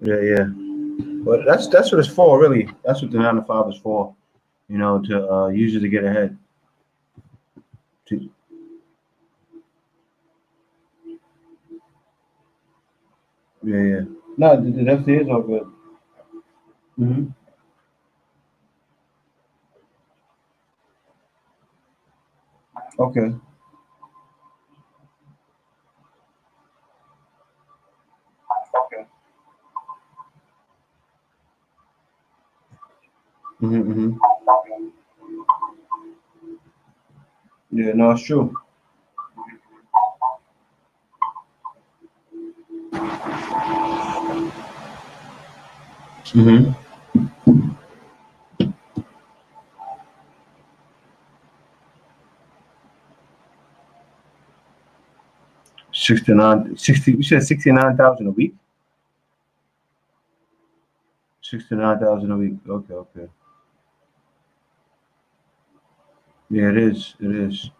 Yeah, yeah. But that's what it's for, really. That's what the 9 to 5 is for. You know, to use it to get ahead. To, yeah, yeah. No, the definitely is all good. Hmm. Okay. Okay. Hmm. Yeah, no, it's true. Hmm. 69, 60. You said 69,000 a week. 69,000 a week. Okay, okay. Yeah, it is. It is.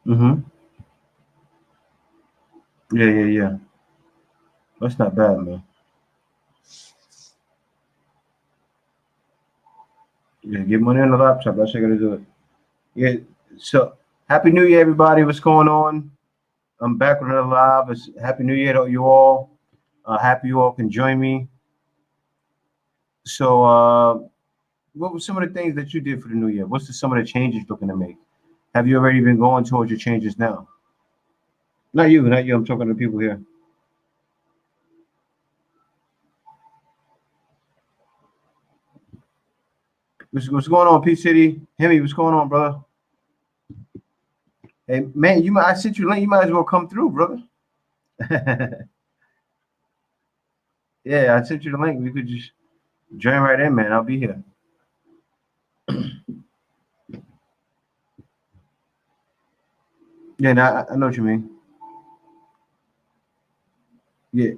Mm-hmm. Yeah, yeah, yeah. That's not bad, man. Yeah, get money on the laptop. That's how you gotta do it. Yeah. So, Happy New Year, everybody. What's going on? I'm back with another live. It's Happy New Year to you all. Happy you all can join me. So, what were some of the things that you did for the new year? Some of the changes you're looking to make? Have you already been going towards your changes now? Not you, not you. I'm talking to people here. What's going on, P City? Hemi, what's going on, brother? Hey, man, I sent you a link. You might as well come through, brother. Yeah, I sent you the link. You could just join right in, man. I'll be here. Yeah, no, I know what you mean. Yeah,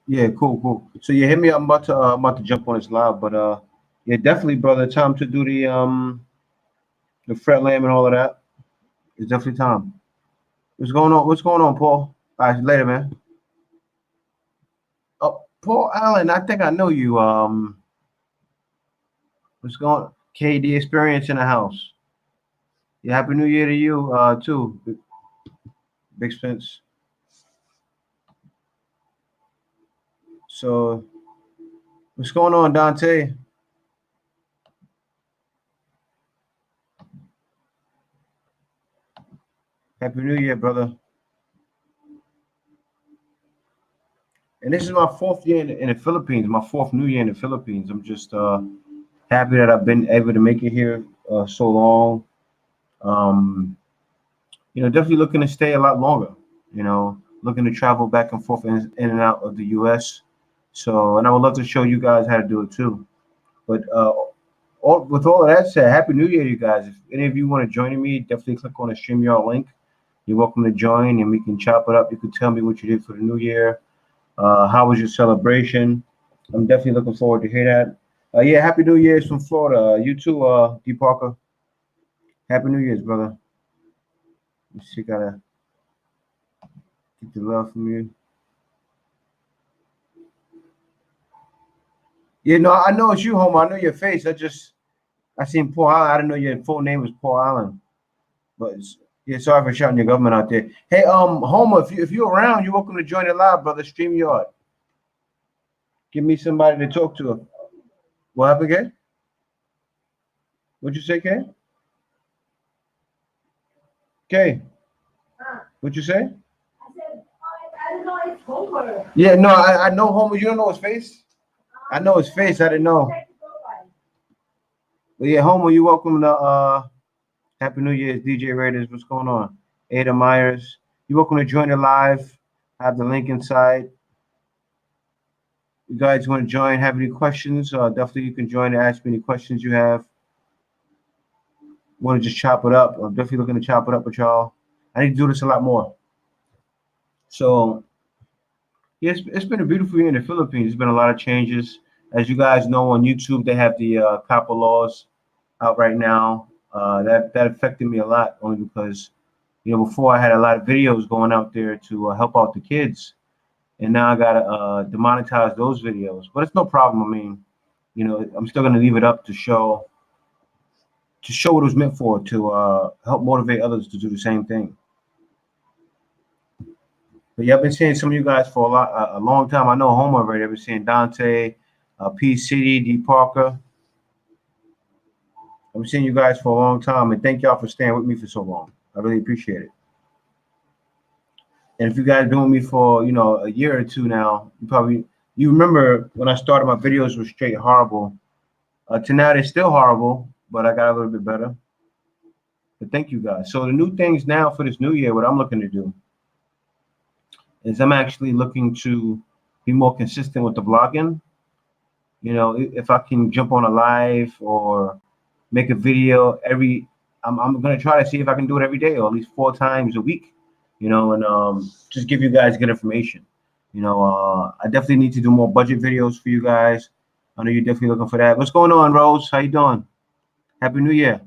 yeah, cool, cool. So yeah, hit me up. I'm about to jump on this live, but yeah, definitely, brother. Time to do the fret lamb and all of that. It's definitely time. What's going on? What's going on, Paul? All right, later, man. Oh, Paul Allen, I think I know you. What's going? KD experience in the house. Yeah, happy New Year to you, too, Big Spence. So, what's going on, Dante? Happy New Year, brother. And this is my fourth year in the Philippines. My fourth New Year in the Philippines. I'm just happy that I've been able to make it here so long. Um, definitely looking to stay a lot longer. Looking to travel back and forth in and out of the U.S. So, and I would love to show you guys how to do it too. But with all of that said, Happy New Year, you guys. If any of you want to join me, definitely click on the StreamYard link. You're welcome to join, and we can chop it up. You can tell me what you did for the New Year. How was your celebration? I'm definitely looking forward to hear that. Yeah, Happy New Year's from Florida. You too, D Parker. Happy New Year's, brother. You see, gotta get the love from you. Yeah, no, I know it's you, Homer. I know your face. I seen Paul Allen. I didn't know your full name was Paul Allen. But yeah, sorry for shouting your government out there. Hey, Homer, if you're around, you're welcome to join the live, brother. StreamYard. Give me somebody to talk to. What happened again? What'd you say, Kay? Kay, what'd you say? Yeah, no, I know Homer. You don't know his face? I know his face. I didn't know. But yeah, Homer, you welcome to Happy New Year's, DJ Raiders. What's going on? Ada Myers, you're welcome to join the live. I have the link inside. You guys want to join? Have any questions? Definitely you can join and ask me any questions you have. Want to just chop it up? I'm definitely looking to chop it up with y'all. I need to do this a lot more. So yeah, it's been a beautiful year in the Philippines. There's been a lot of changes. As you guys know on YouTube, they have the copper laws out right now. That affected me a lot, only because before I had a lot of videos going out there to help out the kids, and now I gotta demonetize those videos. But it's no problem. I mean, I'm still gonna leave it up to show what it was meant for, to help motivate others to do the same thing. But yeah, I've been seeing some of you guys for a long time. I know Homer already. I've been seeing Dante, P City, D Parker. I've been seeing you guys for a long time, and thank y'all for staying with me for so long. I really appreciate it. And if you guys been with me for a year or two now, you remember when I started, my videos were straight horrible. To now they're still horrible, but I got a little bit better. But thank you guys. So the new things now for this new year, what I'm looking to do is I'm actually looking to be more consistent with the vlogging. If I can jump on a live or make a video I'm gonna try to see if I can do it every day, or at least 4 times a week. And just give you guys good information. I definitely need to do more budget videos for you guys. I know you're definitely looking for that. What's going on, Rose? How you doing? Happy New Year.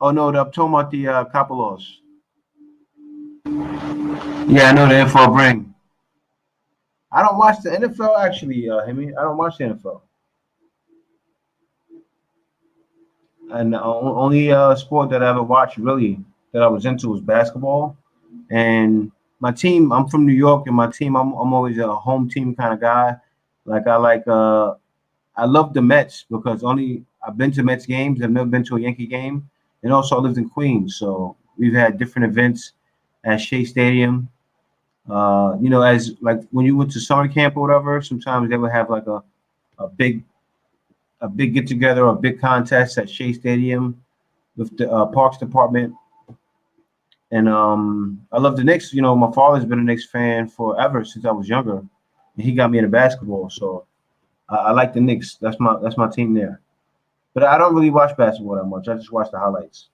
Oh no, I'm talking about the Capolos. Yeah, I know the NFL bring. I don't watch the NFL actually, Hemi. I don't watch the NFL. And the only sport that I ever watched really that I was into was basketball. And my team, I'm from New York, and my team, I'm always a home team kind of guy. Like I love the Mets because I've been to Mets games. I've never been to a Yankee game, and also I lived in Queens, so we've had different events at Shea Stadium. As like when you went to summer camp or whatever, sometimes they would have like a big get together or a big contest at Shea Stadium with the Parks Department. And I love the Knicks. My father's been a Knicks fan forever since I was younger, and he got me into basketball. So I like the Knicks. That's my team there. But I don't really watch basketball that much. I just watch the highlights.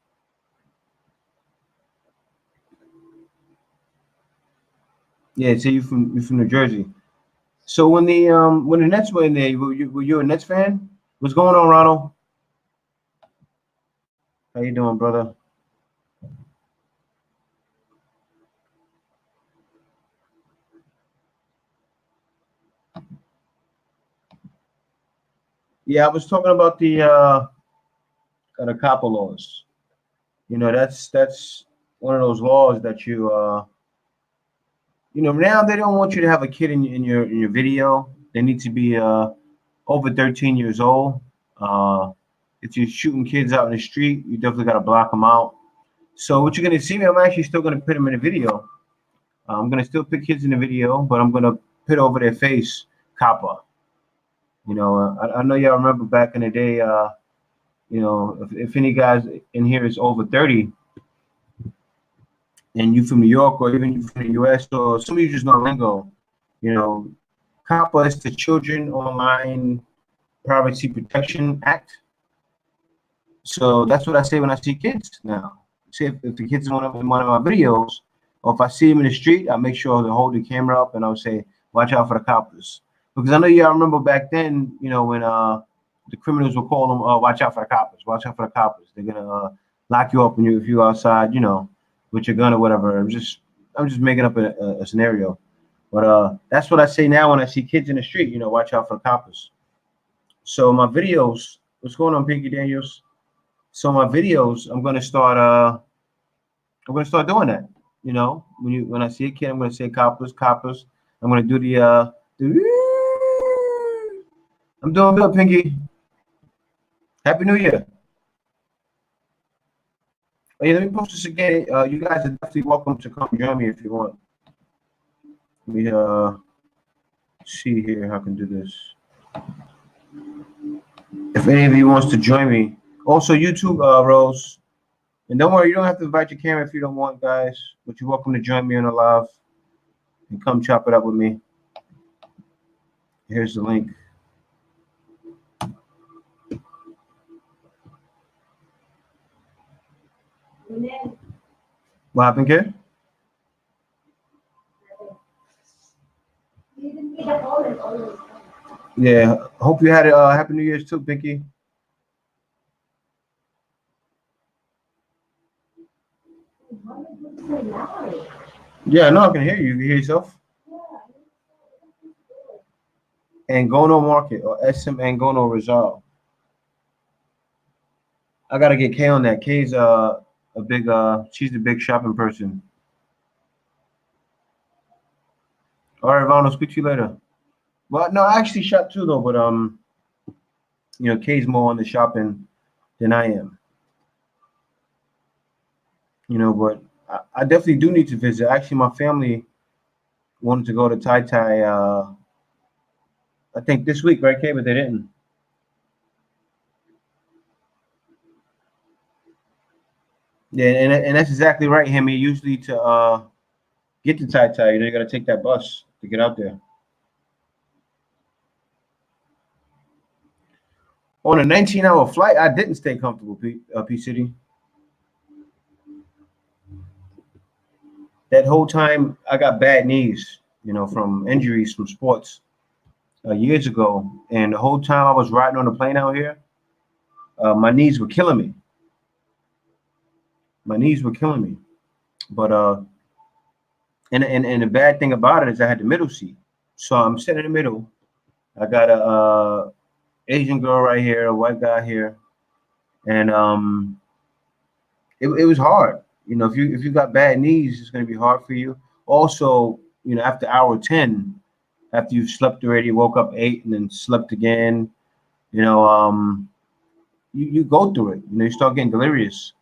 Yeah, so you're from New Jersey. So when the Nets were in there, were you a Nets fan? What's going on, Ronald? How you doing, brother? Yeah, I was talking about the COPPA laws. That's one of those laws that now they don't want you to have a kid in your video. They need to be over 13 years old. If you're shooting kids out in the street, you definitely got to block them out. So what you're gonna see me, I'm actually still gonna put them in the video. I'm gonna still put kids in the video, but I'm gonna put over their face COPPA. I know y'all remember back in the day. If any guys in here is over 30, and you from New York or even you from the US, or some of you just know lingo, COPPA is the Children Online Privacy Protection Act. So that's what I say when I see kids now. Say if the kids in one of my videos, or if I see them in the street, I make sure to hold the camera up and I'll say, watch out for the coppers. Because I know y'all remember back then, when the criminals would call them, watch out for the coppers, watch out for the coppers. They're gonna lock you up if you're outside, with your gun or whatever. I'm just making up a scenario. But that's what I say now when I see kids in the street, watch out for the coppers. So my videos, what's going on, Pinky Daniels? So my videos, I'm gonna start doing that. When I see a kid, I'm gonna say coppers, coppers. I'm gonna do the I'm doing good, Pinky. Happy New Year. Oh, yeah, let me post this again. You guys are definitely welcome to come join me if you want. Let me see here how I can do this. If any of you wants to join me. Also, YouTube, Rose. And don't worry, you don't have to invite your camera if you don't want, guys. But you're welcome to join me on the live and come chop it up with me. Here's the link. What happened, kid? Yeah. Hope you had a Happy New Year's too, Pinky. Yeah, no, I can hear you. You can hear yourself. Angono Market or SM Angono Rizal. I gotta get Kay on that. Kay's a big she's a big shopping person. All right, Ron, I'll speak to you later. Well, no, I actually shop too though, but Kay's more on the shopping than I am. But I definitely do need to visit. Actually, my family wanted to go to Tai Tai. I think this week, right, Kay? But they didn't. Yeah, and that's exactly right, Hemi. Usually to get to Tai Tai, you got to take that bus to get out there. On a 19-hour flight, I didn't stay comfortable, P City. That whole time, I got bad knees, from injuries from sports years ago. And the whole time I was riding on the plane out here, my knees were killing me. My knees were killing me. But and the bad thing about it is I had the middle seat, so I'm sitting in the middle. I got a Asian girl right here, a white guy here, and it was hard. If you got bad knees, it's gonna be hard for you. Also, after hour 10, after you've slept already, woke up 8, and then slept again, you know, you go through it. You start getting delirious.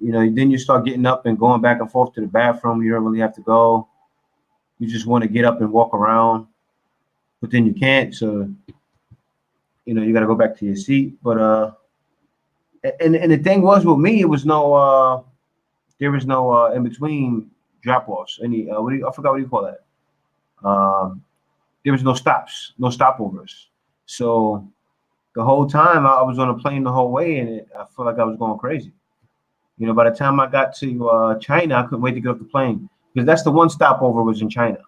Then you start getting up and going back and forth to the bathroom. You don't really have to go. You just want to get up and walk around, but then you can't. So you got to go back to your seat. But and the thing was with me, it was no there was no in between drop offs. Any I forgot what you call that. There was no stops, no stopovers. So the whole time I was on a plane the whole way, and I felt like I was going crazy. By the time I got to China, I couldn't wait to get off the plane because that's the one stopover was in China.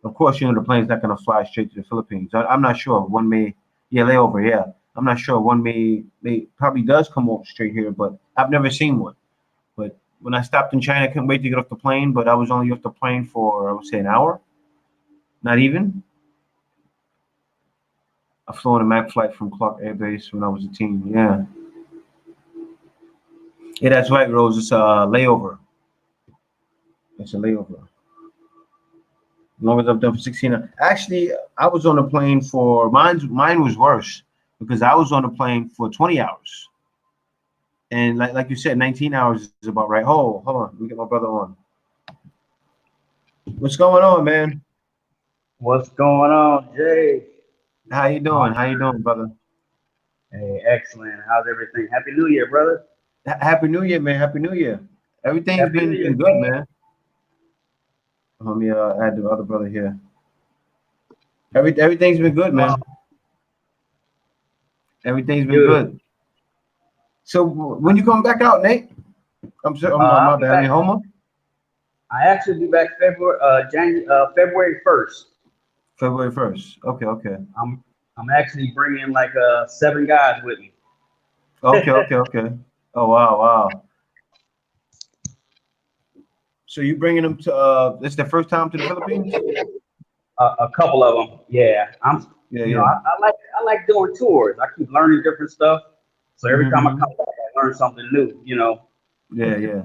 Of course, the plane's not going to fly straight to the Philippines. I'm not sure. One may, yeah, layover, yeah. I'm not sure. One may probably does come over straight here, but I've never seen one. But when I stopped in China, I couldn't wait to get off the plane, but I was only off the plane for, I would say, an hour. Not even. I flew on a MAC flight from Clark Air Base when I was a teen. Yeah. Yeah, that's right, Rose. It's a layover. It's a layover. As long as I've done for 16 hours. Actually, I was on a plane for mine was worse because I was on a plane for 20 hours. And like you said, 19 hours is about right. Hold on. Let me get my brother on. What's going on, man? What's going on, Jay? How you doing? How you doing, brother? Hey, excellent. How's everything? Happy New Year, brother. Happy New Year, man. Happy New Year. Everything's Happy New been Year. good, man. Let me add the other brother here. Everything's been good, man. Everything's been Beautiful. good. So when you come back out, Nate? I'm sorry, I'll my be bad. I mean, back. Homer. I actually be back February 1st. February 1st. Okay, okay. I'm actually bringing like 7 guys with me. Okay, okay, okay. Oh wow, wow. So you bringing them to this the first time to the Philippines? A couple of them, yeah. Yeah, yeah. I like doing tours. I keep learning different stuff. So every time I Mm-hmm. come back, I learn something new. Yeah, yeah.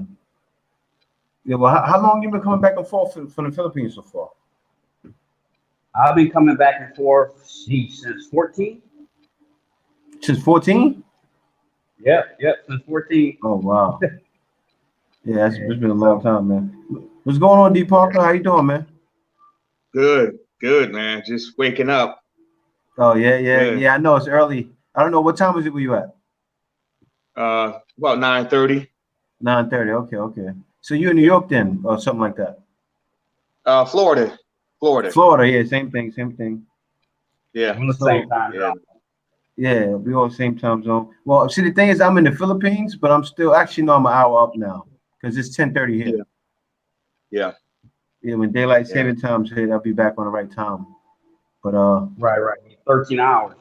Yeah, well, how long you been coming back and forth from the Philippines so far? I've been coming back and forth since 14. Since 14? Yep, since 14. Oh, wow. Yeah, it's been a long So time, man. What's going on, D Parker? How you doing, man? Good, good, man. Just waking up. Oh, yeah, yeah, Yeah. yeah. I know it's early. I don't know what time is it where you at? About 9:30. 9:30. Okay, okay. So you in New York then, or something like that? Florida, Florida. Florida, yeah, same thing, same thing. Yeah, on the same So time yeah. zone. yeah, we all same time zone. Well, see, the thing is, I'm in the Philippines, but I'm still actually no, I'm an hour up now because it's 10:30 here. Yeah, yeah, Yeah, when daylight yeah. saving times hit, I'll be back on the right time. But Right. 13 hours.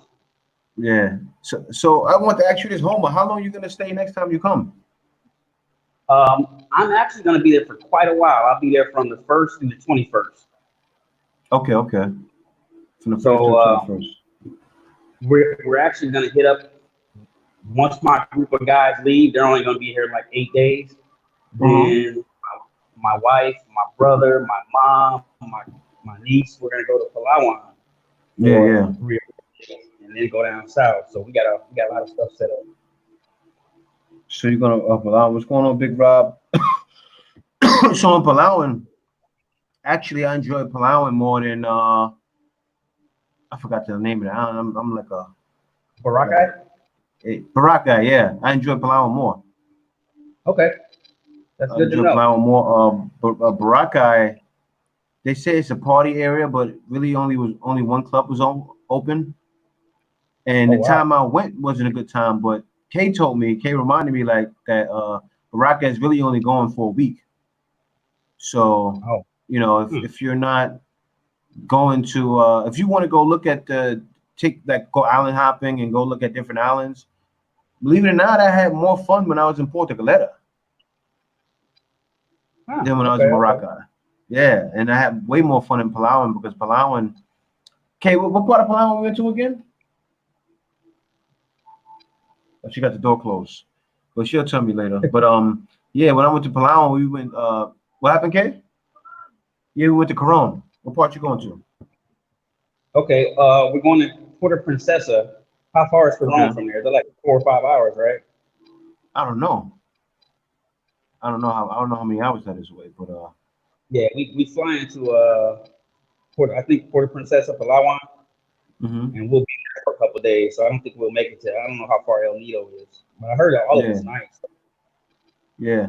yeah. So I want to ask you this, Homer. How long you gonna stay next time you come? I'm actually going to be there for quite a while. I'll be there from the 1st through the 21st. Okay, okay. From the first to So the 21st. we're actually going to hit up once my group of guys leave. They're only going to be here like 8 days. Then my wife, my brother, my mom, my niece, we're going to go to Palawan. Yeah, yeah. 3 days, and then go down south. So we got a lot of stuff set up. So you're gonna Palawan. What's going on, Big Rob? So in Palawan, actually, I enjoy Palawan more than I forgot the name of it. I'm like a Boracay? Boracay. Yeah, I enjoy Palawan more. Okay, that's I good to enjoy know. Palawan more. Boracay, they say it's a party area, but really only one club was open. And Oh the wow. time I went wasn't a good time, but Kay reminded me like that Baraka is really only going for a week. So, Oh. you know, if you're not going to if you want to go look at go island hopping and go look at different islands, believe it or not, I had more fun when I was in Puerto Galeta than when I was in Okay. Baraka. Yeah, and I had way more fun in Palawan because Palawan. Kay, what part of Palawan we went to again? She got the door closed, but she'll tell me later. But yeah, when I went to Palawan, we went. What happened, Kay? Yeah, we went to Coron. What part you going to? Okay, we're going to Puerto Princesa. How far is Coron Okay. from there? They're like 4 or 5 hours, right? I don't know. I don't know how many hours that is away, but Yeah, we fly into Puerto Princesa, Palawan, and we'll be there for a couple of days. So I don't think we'll make it to. I don't know how far El Nido is, but I heard that all of it's nice. Yeah.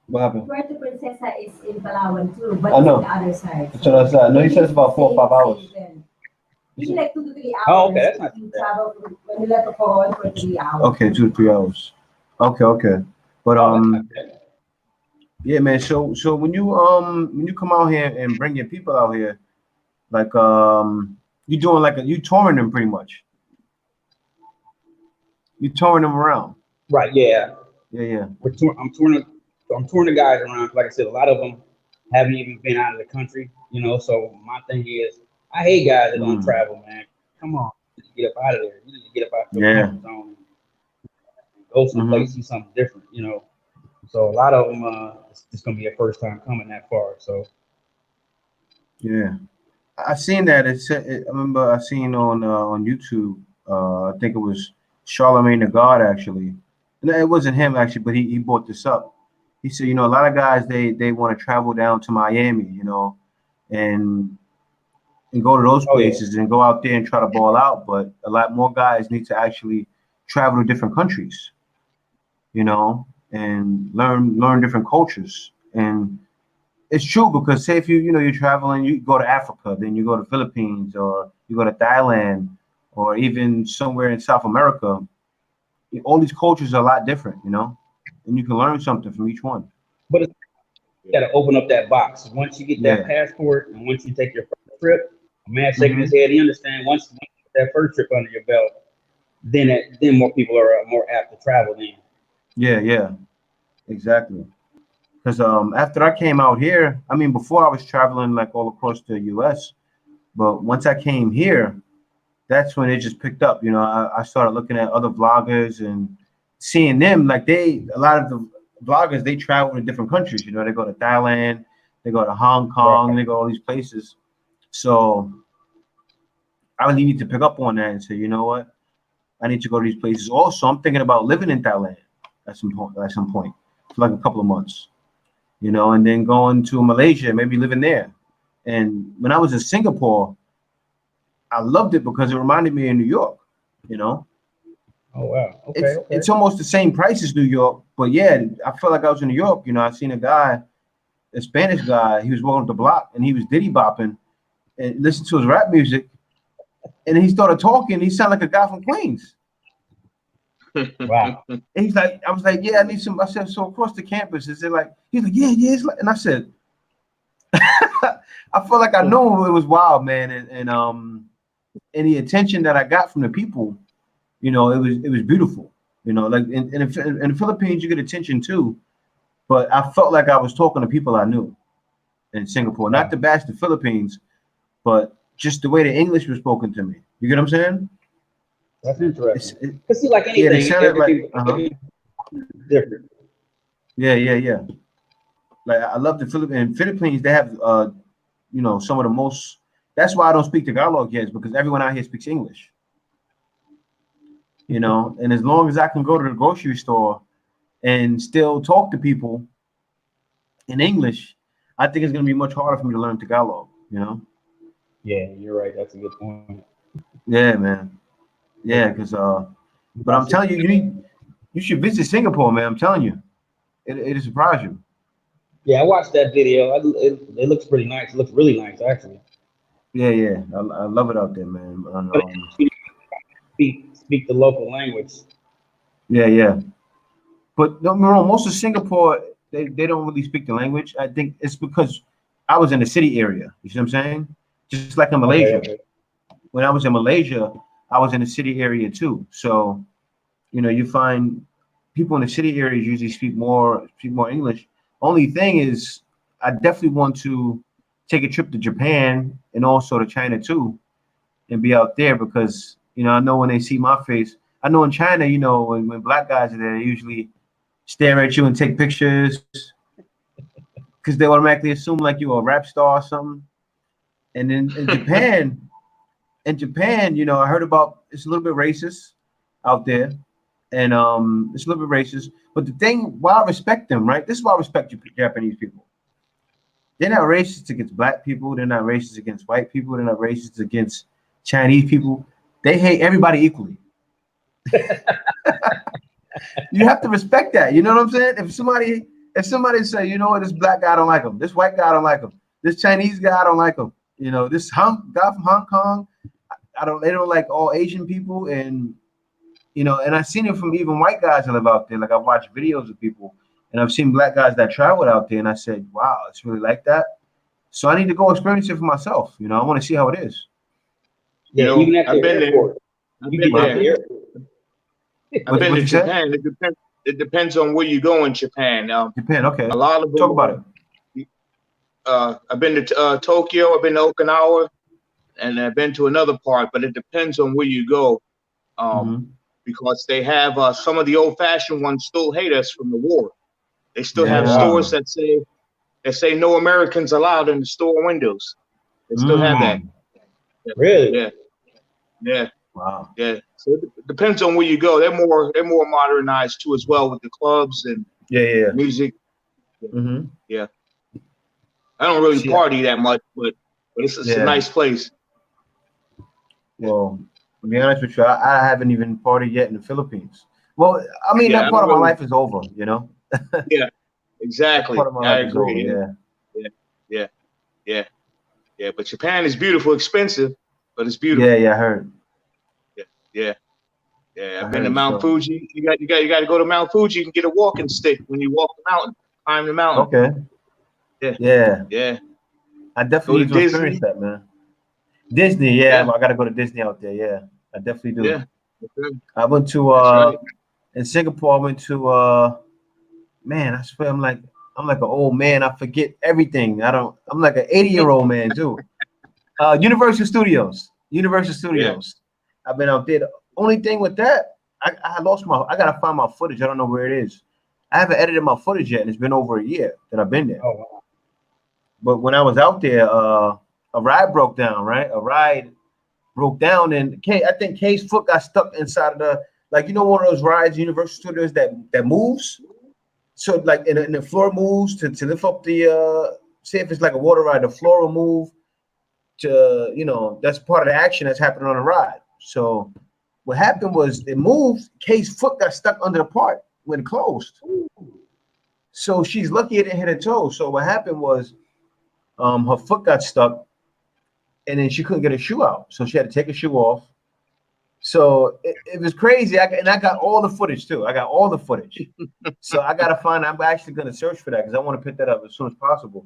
What happened? Puerto Princesa is in Palawan too, but I know. it's on the other side. It's on the other side. No, he says about 4 or 5 hours. Maybe like 2 to 3 hours. Oh, okay, that's not if you too bad. travel from Manila to Coron for 3 hours. Okay, 2 to 3 hours. Okay. But Oh, that's not bad. yeah, man. So when you come out here and bring your people out here, like you doing like you touring them pretty much. You touring them around. Right? Yeah. Yeah. I'm touring the guys around. Like I said, a lot of them haven't even been out of the country. You know, so my thing is, I hate guys that don't travel, man. Come on, you need to get up out of there. You need to get up out your comfort zone and go someplace, see something different. You know, so a lot of them, it's gonna be a first time coming that far. So Yeah. I seen that. I remember I seen on YouTube. I think it was Charlemagne the God actually. No, it wasn't him actually, but he brought this up. He said, you know, a lot of guys they want to travel down to Miami, you know, and go to those places and go out there and try to ball out. But a lot more guys need to actually travel to different countries, you know, and learn different cultures. And it's true because say if you're traveling, you go to Africa, then you go to Philippines, or you go to Thailand, or even somewhere in South America. All these cultures are a lot different, you know, and you can learn something from each one. but you got to open up that box. Once you get that passport and once you take your first trip, a man shaking his head, he understands once you get that first trip under your belt, then more people are more apt to travel then. Yeah, exactly. Because after I came out here, I mean, before I was traveling like all across the U.S., but once I came here, that's when it just picked up. You know, I started looking at other vloggers and seeing them like a lot of the vloggers, they travel to different countries. You know, they go to Thailand, they go to Hong Kong, they go all these places. So I really need to pick up on that and say, you know what, I need to go to these places. Also, I'm thinking about living in Thailand at some point for like a couple of months. You know, and then going to Malaysia, maybe living there. And when I was in Singapore, I loved it because it reminded me of New York, you know. Oh wow. It's almost the same price as New York, but yeah, I felt like I was in New York. You know, I seen a Spanish guy, he was walking up the block and he was diddy bopping and listened to his rap music, and he started talking. He sounded like a guy from Queens. Wow. And he's like, I was like, yeah, I need some. I said, so across the campus, is it like? He's like, yeah, it's like, and I said, I felt like I knew it was wild, man, and the attention that I got from the people, you know, it was beautiful. You know, like in the Philippines, you get attention too, but I felt like I was talking to people I knew in Singapore. Not to bash the Philippines, but just the way the English was spoken to me. You get what I'm saying? That's It's, interesting. it, Cause see, like yeah, they anything, sounded like everything different. yeah. Like I love the Philippines. They have you know, some of the most. That's why I don't speak Tagalog yet, is because everyone out here speaks English. You know, and as long as I can go to the grocery store and still talk to people in English, I think it's gonna be much harder for me to learn Tagalog. You know? Yeah, you're right. That's a good point. Yeah, man. Yeah, because but I'm telling you, you should visit Singapore, man. I'm telling you, it'll surprise you. Yeah, I watched that video. It looks pretty nice. It looks really nice, actually. Yeah. I love it out there, man. And, But speak the local language. yeah. But don't get me wrong, most of Singapore, they don't really speak the language. I think it's because I was in the city area. You see what I'm saying? Just like in Malaysia. Okay. When I was in Malaysia, I was in the city area too. So, you know, you find people in the city areas usually speak more English. Only thing is, I definitely want to take a trip to Japan and also to China too, and be out there because you know I know when they see my face. I know in China, you know, when black guys are there, they usually stare at you and take pictures because they automatically assume like you're a rap star or something. And then in Japan, you know, I heard about it's a little bit racist out there, and it's a little bit racist. But the thing, why I respect them, right? This is why I respect Japanese people. They're not racist against black people. They're not racist against white people. They're not racist against Chinese people. They hate everybody equally. You have to respect that. You know what I'm saying? If somebody say, you know what, this black guy I don't like him, this white guy I don't like him, this Chinese guy I don't like him, you know, this guy from Hong Kong, they don't like all Asian people, and you know, and I've seen it from even white guys that live out there. Like I've watched videos of people, and I've seen black guys that traveled out there, and I said, wow, it's really like that. So I need to go experience it for myself. You know, I want to see how it is. You Yeah, know, even at I've the been there. airport. I've You been get to the there. airport. I've been What to you said? Japan. It depends on where you go in Japan. Japan, okay. A lot of them, Talk about it. I've been to Tokyo. I've been to Okinawa, and I've been to another part. But it depends on where you go, because they have some of the old-fashioned ones still hate us from the war. They still have Yeah. stores that say no Americans allowed in the store windows. They still have that. Really? Yeah. Wow. Yeah. So it depends on where you go. They're more modernized too as well with the clubs and Yeah. music. Mm-hmm. Yeah. I don't really See, party that much, but it's a nice place. Well, to be honest with you, I haven't even partied yet in the Philippines. Well, I mean, that part of my life is over, you know? Yeah, exactly. That part of my life is over, Yeah. But Japan is beautiful, expensive, but it's beautiful. Yeah, I heard. Yeah. I've been to Mount Fuji. You got to go to Mount Fuji and get a walking stick when you walk the mountain, climb the mountain. Okay. Yeah. I definitely need to experience that, man. Disney, yeah. I got to go to Disney out there. Yeah, I definitely do. Yeah. Okay. I went to in Singapore. I went to man. I swear, I'm like an old man. I forget everything. I'm like an 80-year-old man too. Universal Studios. Yeah. I've been out there. The only thing with that, I lost I gotta find my footage. I don't know where it is. I haven't edited my footage yet, and it's been over a year that I've been there. Oh, wow. But when I was out there, a ride broke down, right? And I think Kay's foot got stuck inside of one of those rides, Universal Studios that moves. So like and the floor moves to lift up the say if it's like a water ride, the floor will move to, you know, that's part of the action that's happening on the ride. So what happened was it moved, Kay's foot got stuck under the part when it closed. So she's lucky it didn't hit her toe. So what happened was her foot got stuck and then she couldn't get her shoe out. So she had to take her shoe off. So it was crazy. I got all the footage too. I got all the footage. So I got to find, I'm actually going to search for that because I want to pick that up as soon as possible.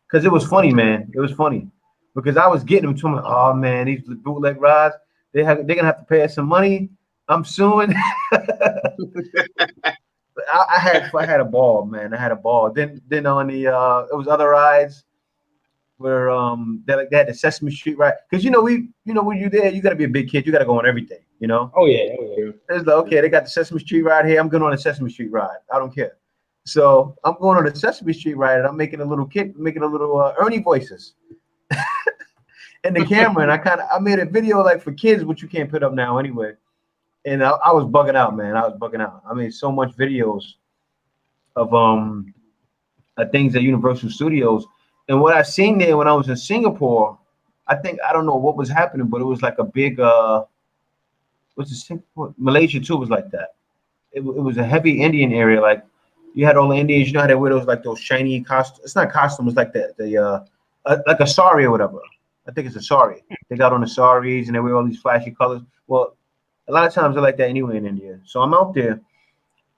Because it was funny, man. It was funny. Because I was getting them to them, oh man, these bootleg rides, they're going to have to pay us some money. I'm suing. I had a ball, man. I had a ball. Then on the it was other rides where they had the Sesame Street ride, because when you're there, you gotta be a big kid. You gotta go on everything. Oh yeah, oh yeah. It's like, okay, they got the Sesame Street ride here. I'm going on a Sesame Street ride. I don't care. So I'm going on the Sesame Street ride, and I'm making a little Ernie voices in the camera, and I made a video like for kids, which you can't put up now anyway. And I was bugging out, man. I was bugging out. I made so much videos of things at Universal Studios, and what I seen there when I was in Singapore, I don't know what was happening, but it was like a big what's the Singapore? Malaysia too was like that. It was a heavy Indian area. Like you had all the Indians. You know how they wear those shiny costumes. It's not costumes. It's like the like a sari or whatever. I think it's a sari. They got on the saris and they wear all these flashy colors. Well, a lot of times they're like that anyway in India. So I'm out there,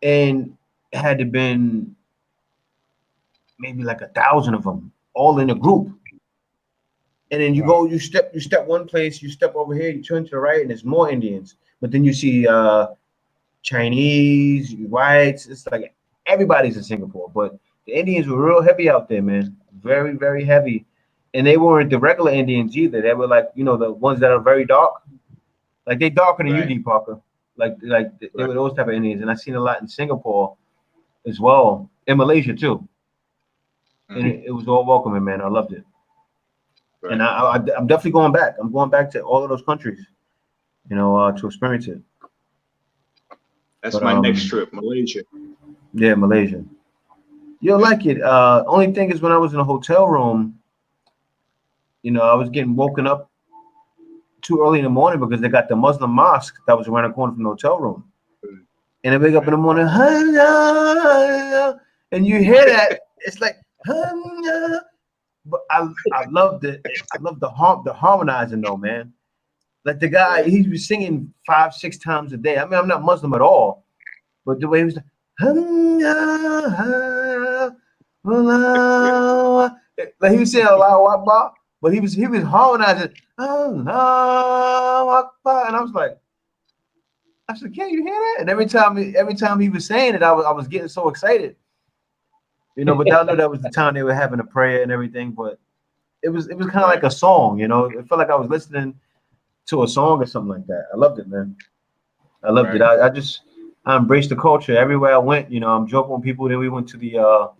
and it had to been maybe like 1,000 of them, all in a group. And then you step one place, you step over here, you turn to the right, and there's more Indians. But then you see Chinese, whites. It's like everybody's in Singapore. But the Indians were real heavy out there, man. Very, very heavy. And they weren't the regular Indians either. They were like, the ones that are very dark. Like they darker than you, D. Parker. Like they were those type of Indians. And I've seen a lot in Singapore as well. In Malaysia too. And it was all welcoming, man. I loved it. Right. And I'm definitely going back. I'm going back to all of those countries, to experience it. That's my next trip, Malaysia. Yeah, Malaysia. You'll like it. Only thing is when I was in a hotel room, I was getting woken up too early in the morning because they got the Muslim mosque that was around the corner from the hotel room. And I wake up in the morning, and you hear that, it's like, but I loved it. I love the harmonizing though, man. Like the guy, he was singing 5-6 times a day. I mean, I'm not Muslim at all, but the way he was like, he was saying Allahu Akbar, but he was harmonizing Allahu Akbar, and I said, can you hear that? And every time he was saying it, I was getting so excited. But I know that was the time they were having a prayer and everything, but it was kind of like a song, It felt like I was listening to a song or something like that. I loved it, man. I loved it. I embraced the culture everywhere I went. I'm joking with people. Then we went to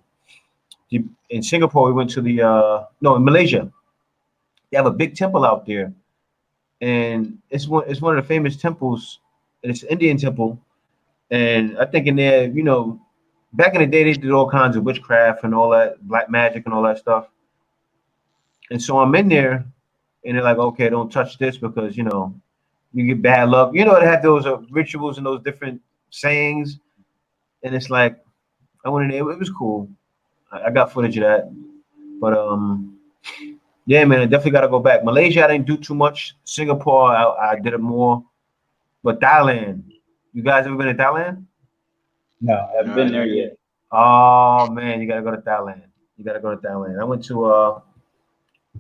in Singapore, we went to in Malaysia. They have a big temple out there, and it's one of the famous temples. It's an Indian temple, and I think in there, back in the day, they did all kinds of witchcraft and all that, black magic and all that stuff. And so I'm in there, and they're like, okay, don't touch this because, you get bad luck. They have those rituals and those different sayings. And it's like, I went in there. It was cool. I got footage of that. But, yeah, man, I definitely got to go back. Malaysia, I didn't do too much. Singapore, I did it more. But Thailand, you guys ever been to Thailand? No, I haven't been there yet. Oh man, you gotta go to Thailand. I went to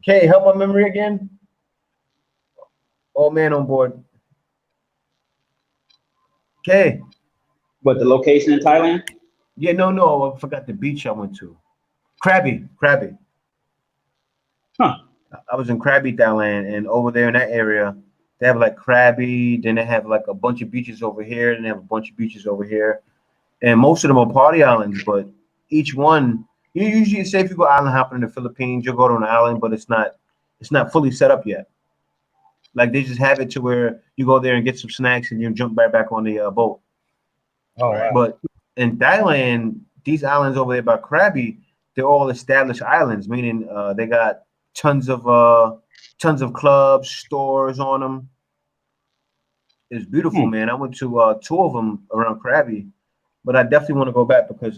Kay, help my memory again. Old man on board. Kay. What, the location in Thailand? Yeah, no, I forgot the beach I went to. Krabi. Huh. I was in Krabi, Thailand, and over there in that area, they have like Krabi, then they have like a bunch of beaches over here, and they have a bunch of beaches over here. And most of them are party islands, but each one, you usually say if you go island hopping in the Philippines, you'll go to an island, but it's not fully set up yet. Like they just have it to where you go there and get some snacks and you jump right back on the boat. Oh, wow. But in Thailand, these islands over there by Krabi, they're all established islands, meaning they got tons of clubs, stores on them. It's beautiful, man. I went to 2 of them around Krabi. But I definitely want to go back because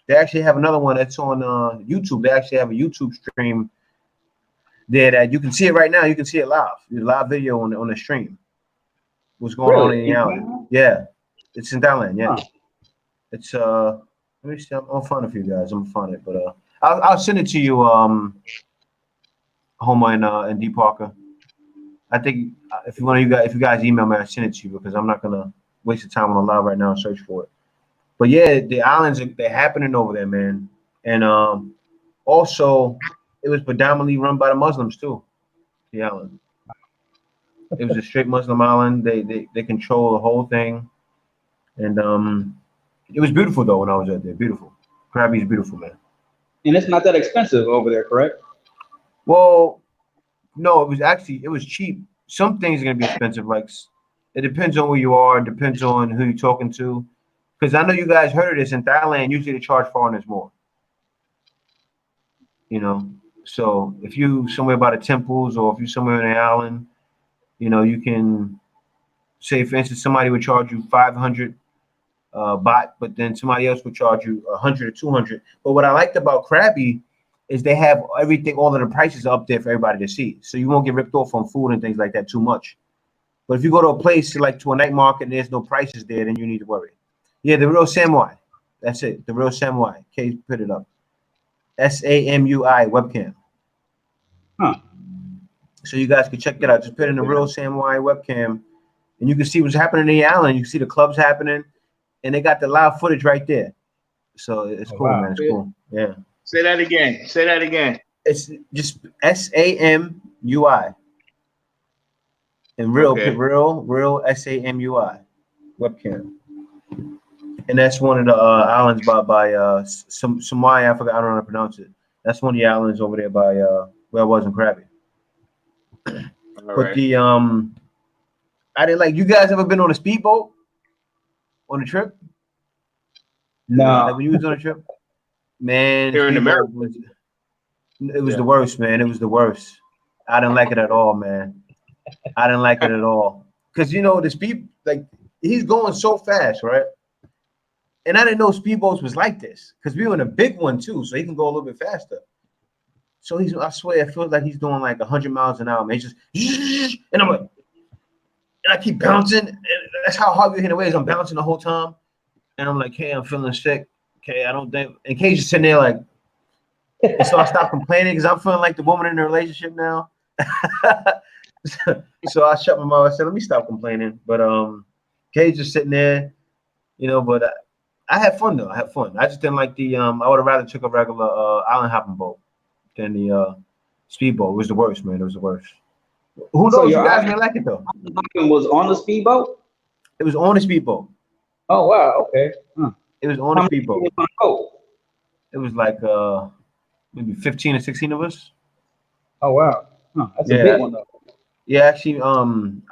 they actually have another one that's on YouTube. They actually have a YouTube stream there that you can see it right now. You can see it live. The live video on the stream. What's going on in the island? Yeah, it's in Thailand. Yeah, it's let me see. I'm gonna find it for you guys. I'm gonna find it, but I'll send it to you, Homer and D Parker. I think if you guys email me, I'll send it to you because I'm not gonna waste the time on a live right now and search for it. But yeah, the islands they're happening over there, man. And also it was predominantly run by the Muslims too. The island. It was a straight Muslim island. They control the whole thing. And it was beautiful though when I was out there. Beautiful. Krabi is beautiful, man. And it's not that expensive over there, correct? Well, no, it was cheap. Some things are gonna be expensive. Like it depends on where you are. It depends on who you're talking to. Because I know you guys heard of this in Thailand. Usually they charge foreigners more. You know, so if you somewhere by the temples or if you're somewhere in the island, you know, you can say, for instance, somebody would charge you 500 baht, but then somebody else would charge you 100 or 200. But what I liked about Krabi is they have everything, all of the prices up there for everybody to see. So you won't get ripped off on food and things like that too much. But if you go to a place like to a night market and there's no prices there, then you need to worry. Yeah, the real Samui. That's it. The real Samui. Kay put it up. SAMUI webcam. Huh. So you guys can check that out. Just put in the real Samui webcam and you can see what's happening in the island. You can see the clubs happening and they got the live footage right there. So it's cool, wow. man. It's cool. Yeah. Say that again. Say that again. It's just SAMUI. And real, Okay. real SAMUI webcam. And that's one of the islands by Samui. I forgot. I don't know how to pronounce it. That's one of the islands over there by where I was in Krabi. All But right. the I didn't like. You guys ever been on a speedboat on a trip? Like No. when you was on a trip, man. Here in speedboat America. It was Yeah. the worst, man. It was the worst. I didn't like it at all, man. I didn't like it at all. Cause you know the speed, like he's going so fast, right? And I didn't know speedboats was like this because we were in a big one too, so he can go a little bit faster. So I swear, it feels like he's doing like 100 miles an hour, man. He's just, and I'm like, and I keep bouncing. And that's how hard we're hitting the waves. I'm bouncing the whole time, and I'm like, hey, I'm feeling sick. Okay, I don't think. And Kay's just sitting there like, and so I stopped complaining because I'm feeling like the woman in the relationship now. So I shut my mouth. I said, let me stop complaining. But Kay's just sitting there, you know. But I had fun though. I had fun. I just didn't like the I would have rather took a regular island hopping boat than the speedboat. It was the worst, man. It was the worst. Who knows? So You your guys island may like it though. was on the speedboat? It was on the speedboat. Oh wow, okay. Huh. It was on How the many speedboat. people was on the boat? It was like maybe 15 or 16 of us. Oh wow. Huh. That's Yeah. a big one though. Yeah, actually, I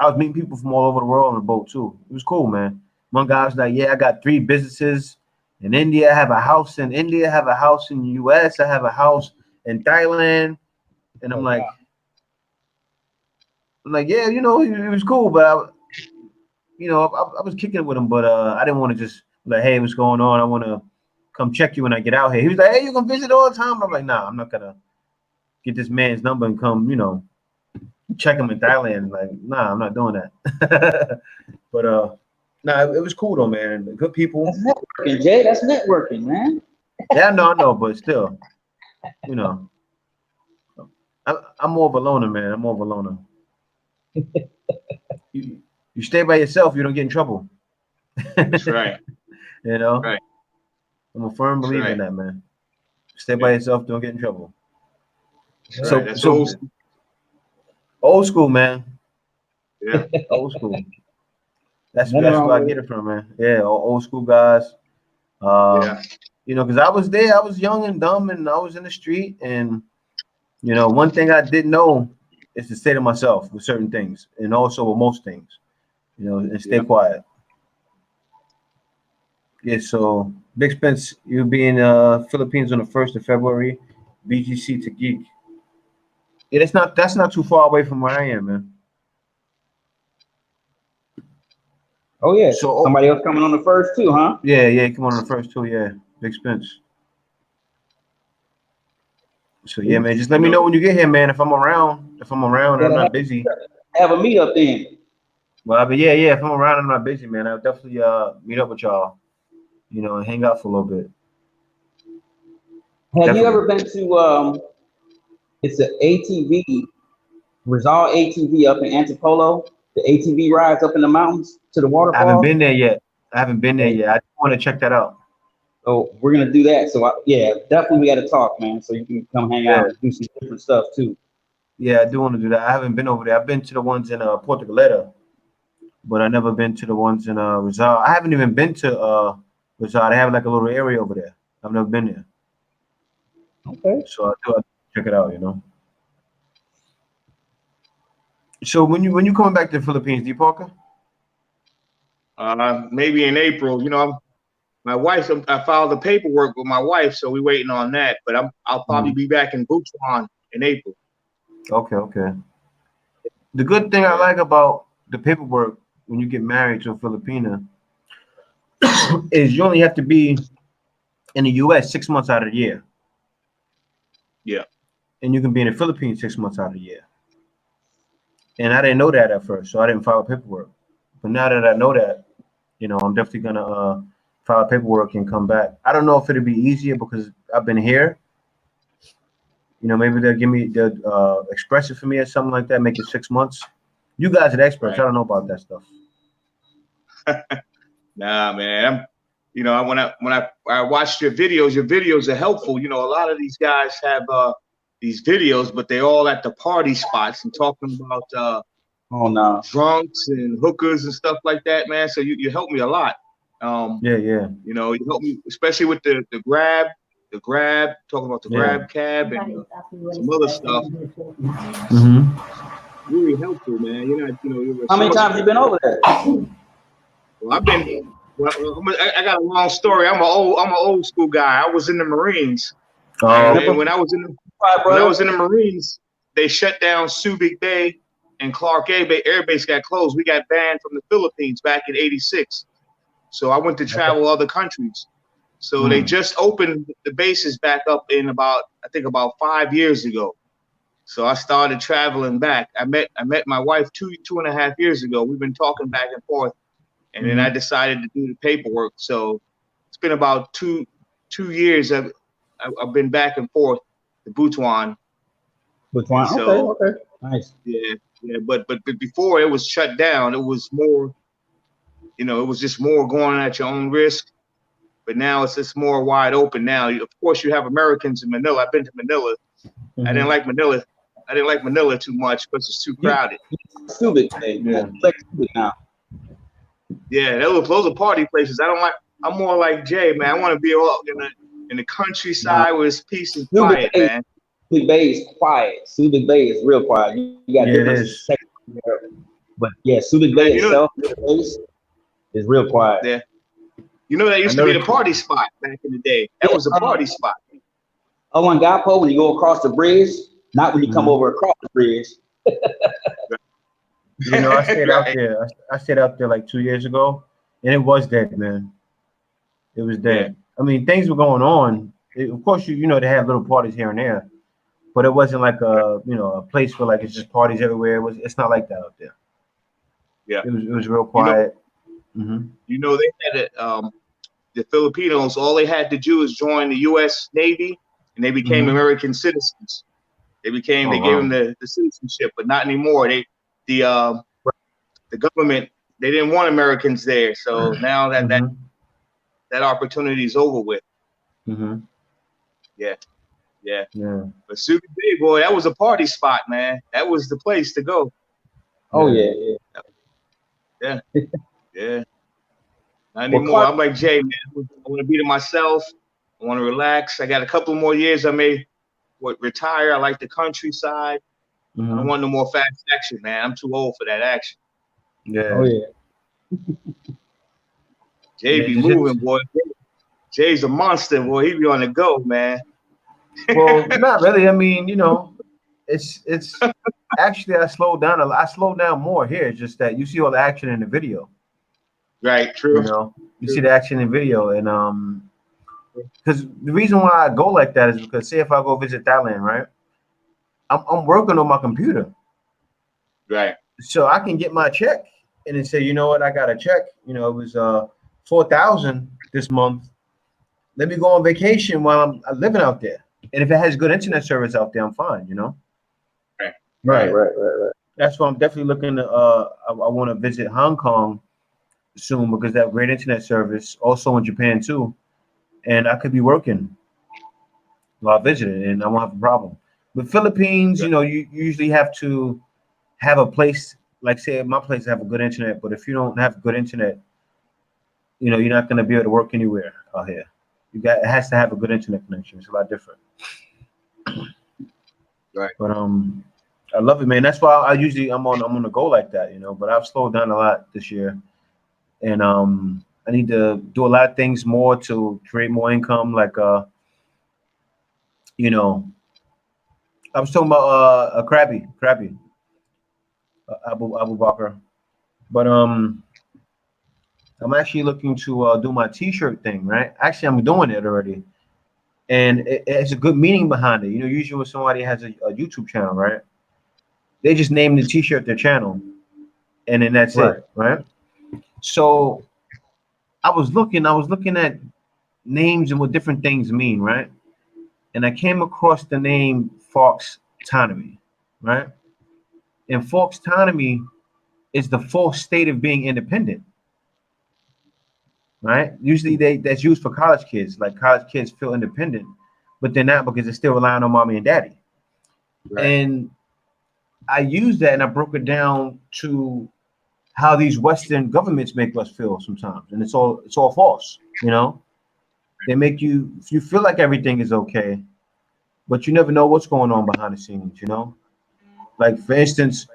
was meeting people from all over the world on the boat too. It was cool, man. One guy was like, "Yeah, I got 3 businesses in India. I have a house in India. I have a house in the U.S. I have a house in Thailand." And I'm Oh, like, wow. yeah, you know, it was cool, but I was kicking it with him, but I didn't want to just like, "Hey, what's going on? I want to come check you when I get out here." He was like, "Hey, you can visit all the time." I'm like, "Nah, I'm not gonna get this man's number and come, you know, check him in Thailand." Like, nah, I'm not doing that. But nah, it was cool though, man. Good people. That's networking, Jay. That's networking, man. Yeah, I know, but still, you know, I'm more of a loner, man. I'm more of a loner. You stay by yourself, you don't get in trouble. That's right. You know, Right. I'm a firm That's believer right. in that, man. Stay by yourself, don't get in trouble. That's So, right. That's so old school, man. Yeah. Old school. That's Nothing wrong where I with get it from, man. Yeah, old school guys. Yeah. You know, because I was there, I was young and dumb, and I was in the street. And you know, one thing I didn't know is to stay to myself with certain things, and also with most things. You know, and stay Yeah. quiet. Yeah. So, Big Spence, you'll be in Philippines on the 1st of February, BGC to Geek. Yeah, that's not too far away from where I am, man. Oh yeah. So- Somebody else coming on the first too, huh? Yeah, come on the first 2, yeah. Big Spence. So yeah, man, just let me know when you get here, man. If I'm around, I'm not busy. Have a meetup then. Well, but yeah, if I'm around, I'm not busy, man. I'll definitely meet up with y'all, you know, and hang out for a little bit. Have Definitely. you ever been to it's an ATV, Rizal ATV up in Antipolo? The ATV rides up in the mountains to the I waterfall. haven't been there yet. I just want to check that out. So we're gonna do that. So yeah, definitely we got to talk, man. So you can come hang out and do some different stuff too. Yeah, I do want to do that. I haven't been over there. I've been to the ones in Puerto Galera, but I never been to the ones in Rizal. I haven't even been to Rizal. They have like a little area over there. I've never been there. Okay. So I do have to check it out, you know. So when you coming back to the Philippines, D Parker? Maybe in April. You know, my wife. I filed the paperwork with my wife, so we're waiting on that. But I'll probably be back in Butuan in April. Okay, okay. The good thing I like about the paperwork when you get married to a Filipina is you only have to be in the U.S. 6 months out of the year. Yeah. And you can be in the Philippines 6 months out of the year. And I didn't know that at first, so I didn't file paperwork. But now that I know that, you know, I'm definitely gonna file paperwork and come back. I don't know if it'll be easier because I've been here. You know, maybe they'll express it for me or something like that, make it 6 months. You guys are the experts. Right. I don't know about that stuff. Nah, man. When I watched your videos are helpful. You know, a lot of these guys have these videos, but they all at the party spots and talking about drunks and hookers and stuff like that, man. So you helped me a lot. Yeah. You know, you helped me, especially with the grab, talking about the grab cab and some other stuff. Mm-hmm. Really helpful, man. How many times you been over there? Well, I've been. Well, I got a long story. I'm an old school guy. I was in the Marines. And when I was in the Marines, they shut down Subic Bay and Clark Air Base got closed. We got banned from the Philippines back in '86. So I went to travel other countries. So they just opened the bases back up in about 5 years ago. So I started traveling back. I met my wife two and a half years ago. We've been talking back and forth, and then I decided to do the paperwork. So it's been about two years. I've been back and forth to Butuan. So, okay, nice. Yeah. But before it was shut down, it was more, it was just more going at your own risk. But now it's just more wide open now. Of course, you have Americans in Manila. I've been to Manila. I didn't like Manila. I didn't like Manila too much because it's too crowded. Subic, now. Yeah, those are party places. I'm more like Jay, man. I want to be all in the countryside where it's peace and quiet, man. Subic Bay is quiet. Subic Bay is real quiet. You got different sections there. But yeah, Subic Bay itself is real quiet. Yeah. That used to be the party spot back in the day. That was a party spot. Oh, on Gapo, when you go across the bridge, not when you come over across the bridge. I stayed out there. I stayed out there like 2 years ago, and it was dead, man. It was dead. Yeah. I mean, things were going on. Of course, they have little parties here and there, but it wasn't like a place where like it's just parties everywhere. It's not like that out there. Yeah, it was real quiet. They had it. The Filipinos, all they had to do is join the U.S. Navy, and they became American citizens. They gave them the citizenship, but not anymore. The government, they didn't want Americans there, so now that opportunity is over with. Yeah. But Subic Bay, boy, that was a party spot, man. That was the place to go. Oh yeah. Not anymore. I'm like Jay, man. I want to be to myself. I want to relax. I got a couple more years. I may retire. I like the countryside. I don't want no more fast action, man. I'm too old for that action. Yeah. Oh yeah. Jay be moving, boy. Jay's a monster, boy. He be on the go, man. Well, not really. I mean, it's actually I slowed down a lot. I slowed down more here. It's just that you see all the action in the video. Right, true. You see the action in video, and because the reason why I go like that is because say if I go visit Thailand, right? I'm working on my computer, right? So I can get my check and then say, you know what, I got a check. It was 4,000 this month. Let me go on vacation while I'm living out there, and if it has good internet service out there, I'm fine. Right. That's why I'm definitely looking to. I want to visit Hong Kong soon because they have great internet service. Also in Japan too. and I could be working while visiting, and I won't have a problem. With Philippines, you know, you usually have to have a place, like say at my place, have a good internet. But if you don't have good internet, you know, you're not going to be able to work anywhere out here. It has to have a good internet connection. It's a lot different. Right. But I love it, man. That's why I'm on the go like that, you know. But I've slowed down a lot this year, and I need to do a lot of things more to create more income. Like you know, I was talking about a Krabby, Abu Bakr. But I'm actually looking to do my T-shirt thing, right? Actually, I'm doing it already, and it's a good meaning behind it. You know, usually when somebody has a YouTube channel, right? They just name the T-shirt their channel, and then that's it, right? So I was looking at names and what different things mean, right? And I came across the name Foxtonomy, right? And Foxtonomy is the false state of being independent, right? Usually that's used for college kids. Like college kids feel independent, but they're not because they're still relying on mommy and daddy. Right. And I used that and I broke it down to how these Western governments make us feel sometimes, and it's all false. You know, they make you feel like everything is okay, but you never know what's going on behind the scenes. You know, like for instance,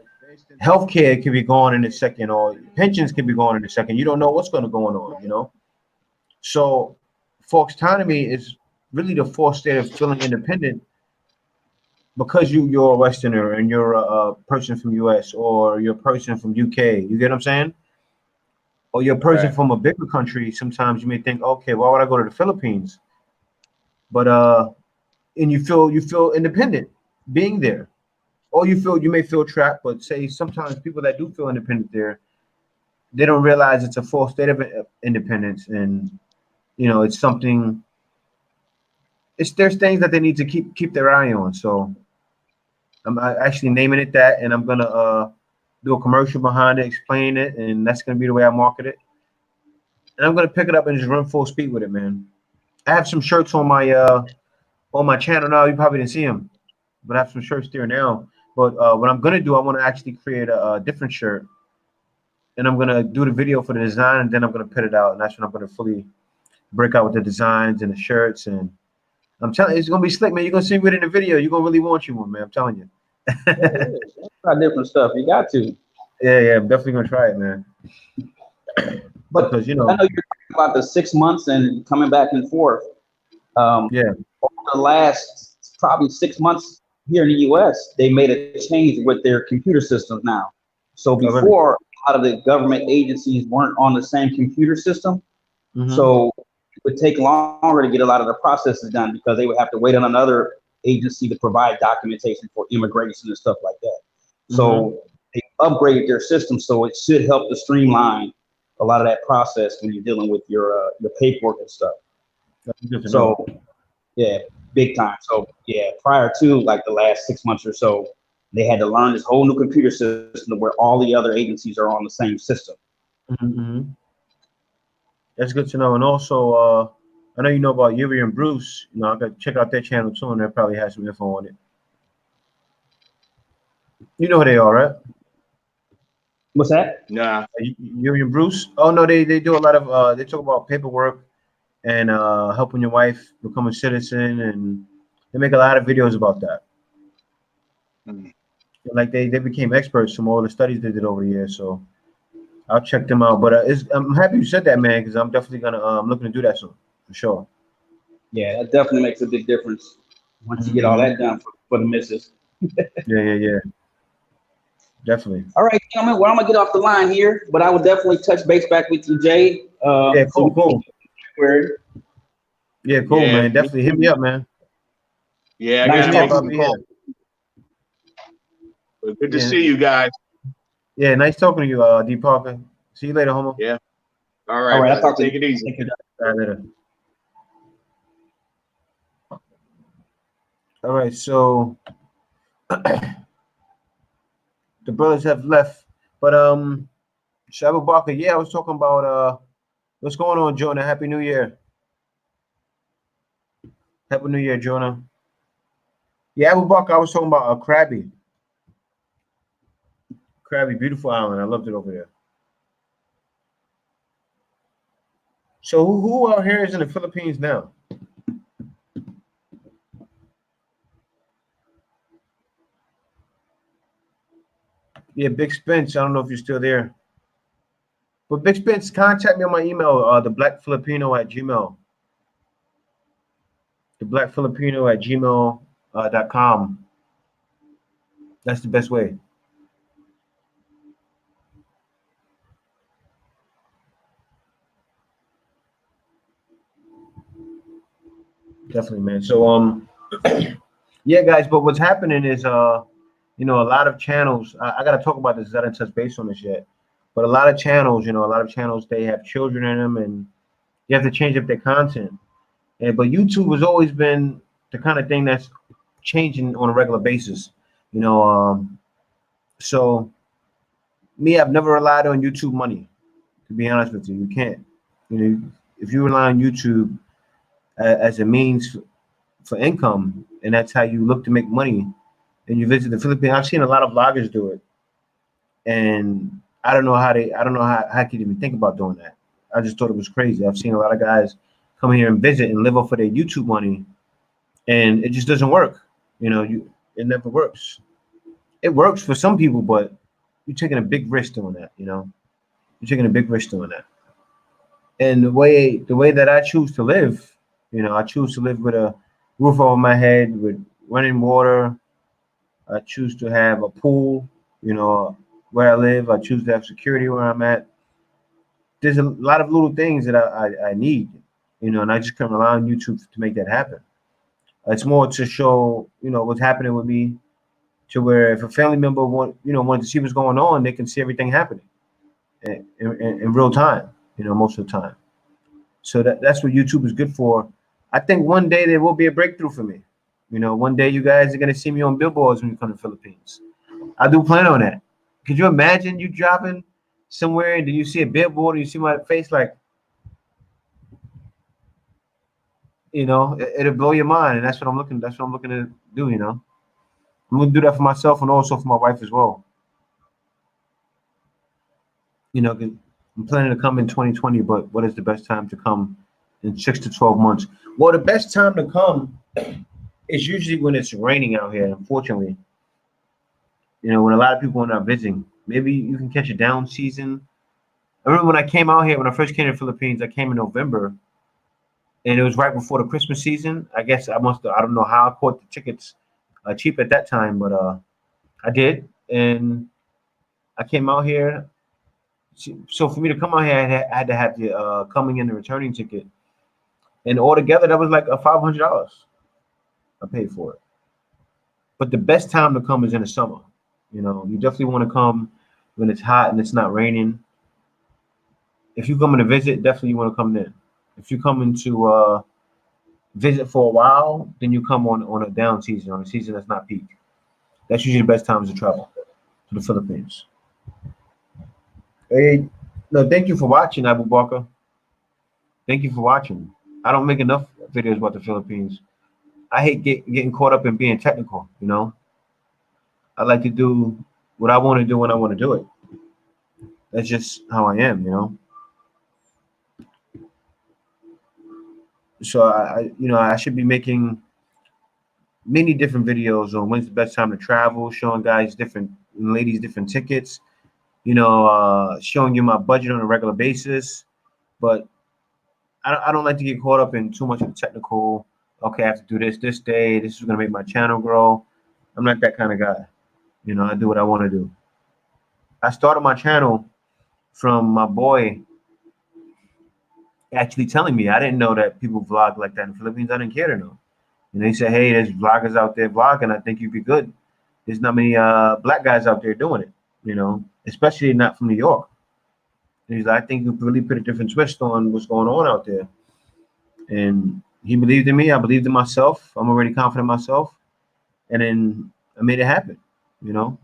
healthcare can be gone in a second, or pensions can be gone in a second. You don't know what's going to go on. You know, so Foxtonomy is really the false state of feeling independent because you're a Westerner and you're a person from US or you're a person from UK. You get what I'm saying? Or you're a person from a bigger country. Sometimes you may think, okay, why would I go to the Philippines? But and you feel independent being there. Or you may feel trapped, but say sometimes people that do feel independent there, they don't realize it's a false state of independence, and you know it's something. There's things that they need to keep their eye on. So I'm actually naming it that, and I'm gonna do a commercial behind it, explain it, and that's gonna be the way I market it. And I'm gonna pick it up and just run full speed with it, man. I have some shirts on my channel now. You probably didn't see them, but I have some shirts there now. But what I'm gonna do, I want to actually create a different shirt, and I'm gonna do the video for the design, and then I'm gonna put it out, and that's when I'm gonna fully break out with the designs and the shirts. And I'm telling you, it's gonna be slick, man. You're gonna see me in the video. You're gonna really want you one, man. I'm telling you. Try different stuff. You got to. Yeah, I'm definitely gonna try it, man. But because you know, I know you're talking about the 6 months and coming back and forth. Yeah. Over the last probably 6 months here in the U.S., they made a change with their computer systems now. So before, a lot of the government agencies weren't on the same computer system. So it would take longer to get a lot of the processes done because they would have to wait on another agency to provide documentation for immigration and stuff like that. So they upgraded their system, so it should help to streamline a lot of that process when you're dealing with your paperwork and stuff. So yeah, big time. So yeah, prior to like the last 6 months or so, they had to learn this whole new computer system where all the other agencies are on the same system. That's good to know. And also, I know you know about Yuri and Bruce. You know, I got to check out their channel too, and they probably has some info on it. You know who they are, right? What's that? Nah. Yuri and Bruce. Oh no, they do a lot of they talk about paperwork and helping your wife become a citizen, and they make a lot of videos about that. Like they became experts from all the studies they did over the years. So I'll check them out. But I'm happy you said that, man, because I'm definitely gonna I'm looking to do that soon for sure. Yeah, that definitely makes a big difference once you get all that done for the missus. Yeah. Definitely. All right, gentlemen. Well, I'm gonna get off the line here, but I will definitely touch base back with you, Jay. Yeah, cool. Yeah, cool, Yeah, man. Definitely hit me up, man. Yeah, I Nice gotta make talking some calls. But good to see you guys. Yeah, nice talking to you, D Parker. See you later, homo. Yeah. All right. All right, I'll talk to Take you. it easy. All right, later. All right, so the brothers have left, but Shabu Barker, yeah, I was talking about what's going on, Jonah. Happy New Year. Happy New Year, Jonah. Yeah, Abu Bakr, I was talking about Krabi. Krabi, beautiful island. I loved it over there. So who out here is in the Philippines now? Yeah, Big Spence. I don't know if you're still there. But Big Spence, contact me on my email, theblackfilipino@gmail. Theblackfilipino@gmail.com. That's the best way. Definitely, man. So yeah, guys, but what's happening is you know, a lot of channels, I gotta talk about this because I didn't touch base on this yet. But a lot of channels, you know, they have children in them and you have to change up their content. But YouTube has always been the kind of thing that's changing on a regular basis. You know, so me, I've never relied on YouTube money, to be honest with you. You can't, you know, if you rely on YouTube as a means for income, and that's how you look to make money, and you visit the Philippines. I've seen a lot of vloggers do it, and I don't know how I could even think about doing that. I just thought it was crazy. I've seen a lot of guys come here and visit and live off of their YouTube money, and it just doesn't work. You know, it never works. It works for some people, but you're taking a big risk doing that. You know, you're taking a big risk doing that. And the way that I choose to live, you know, I choose to live with a roof over my head, with running water. I choose to have a pool, you know, where I live. I choose to have security where I'm at. There's a lot of little things that I need, you know, and I just can rely on YouTube to make that happen. It's more to show, you know, what's happening with me, to where if a family member wanted to see what's going on, they can see everything happening in real time, you know, most of the time. So that's what YouTube is good for. I think one day there will be a breakthrough for me. You know, one day you guys are gonna see me on billboards when you come to the Philippines. I do plan on that. Could you imagine you dropping somewhere and then you see a billboard and you see my face, like, you know, it'll blow your mind, and that's what I'm looking to do, you know. I'm gonna do that for myself and also for my wife as well. You know, 'cause I'm planning to come in 2020, but what is the best time to come in 6 to 12 months? Well, the best time to come is usually when it's raining out here, unfortunately. You know, when a lot of people are not visiting. Maybe you can catch a down season. I remember when I came out here, when I first came to the Philippines, I came in November, and it was right before the Christmas season. I guess I don't know how I caught the tickets cheap at that time, but I did. And I came out here. So for me to come out here, I had to have the coming in and returning ticket. And altogether, that was like $500. I paid for it. But the best time to come is in the summer. You know, you definitely want to come when it's hot and it's not raining. If you're coming to visit, definitely you want to come then. If you're coming to visit for a while, then you come on a down season, on a season that's not peak. That's usually the best times to travel to the Philippines. Hey, no, thank you for watching, Abu Bakr. Thank you for watching. I don't make enough videos about the Philippines. I hate getting caught up in being technical, you know. I like to do what I want to do when I want to do it. That's just how I am, you know. So I should be making many different videos on when's the best time to travel, showing guys ladies different tickets, you know, showing you my budget on a regular basis. But I don't like to get caught up in too much of the technical. Okay, I have to do this day. This is going to make my channel grow. I'm not that kind of guy. You know, I do what I want to do. I started my channel from my boy actually telling me. I didn't know that people vlog like that in the Philippines. I didn't care to know. And they said, hey, there's vloggers out there vlogging. I think you'd be good. There's not many black guys out there doing it, you know, especially not from New York. And he's like, I think you really put a different twist on what's going on out there. And he believed in me. I believed in myself. I'm already confident in myself. And then I made it happen, you know.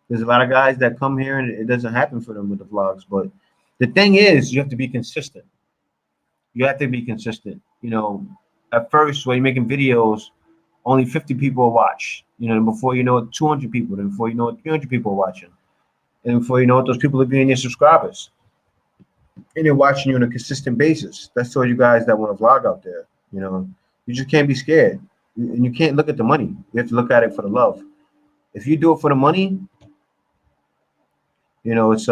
There's a lot of guys that come here and it doesn't happen for them with the vlogs. But the thing is, you have to be consistent. You have to be consistent. You know, at first when you're making videos, only 50 people will watch. You know, before you know it, 200 people. Then before you know it, 300 people are watching. And before you know it, those people are being your subscribers. And they're watching you on a consistent basis. That's all you guys that want to vlog out there. You know, you just can't be scared. And you can't look at the money. You have to look at it for the love. If you do it for the money, you know, it's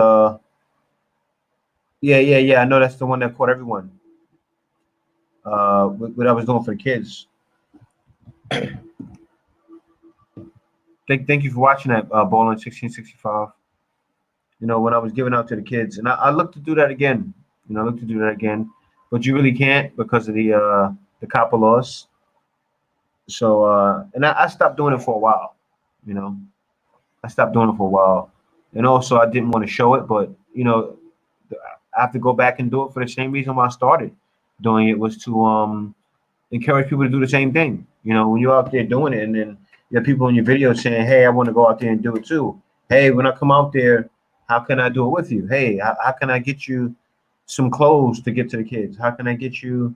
yeah. I know that's the one that caught everyone. What I was doing for the kids. Thank you for watching that, Ballin 1665. You know, when I was giving out to the kids, and I look to do that again. You know, I look to do that again, but you really can't because of the copper laws. So, and I stopped doing it for a while. You know, I stopped doing it for a while, and also I didn't want to show it, but you know, I have to go back and do it for the same reason why I started doing it, was to encourage people to do the same thing. You know, when you're out there doing it, and then you have people in your video saying, "Hey, I want to go out there and do it too." Hey, when I come out there, how can I do it with you? Hey, how can I get you some clothes to get to the kids? How can I get you,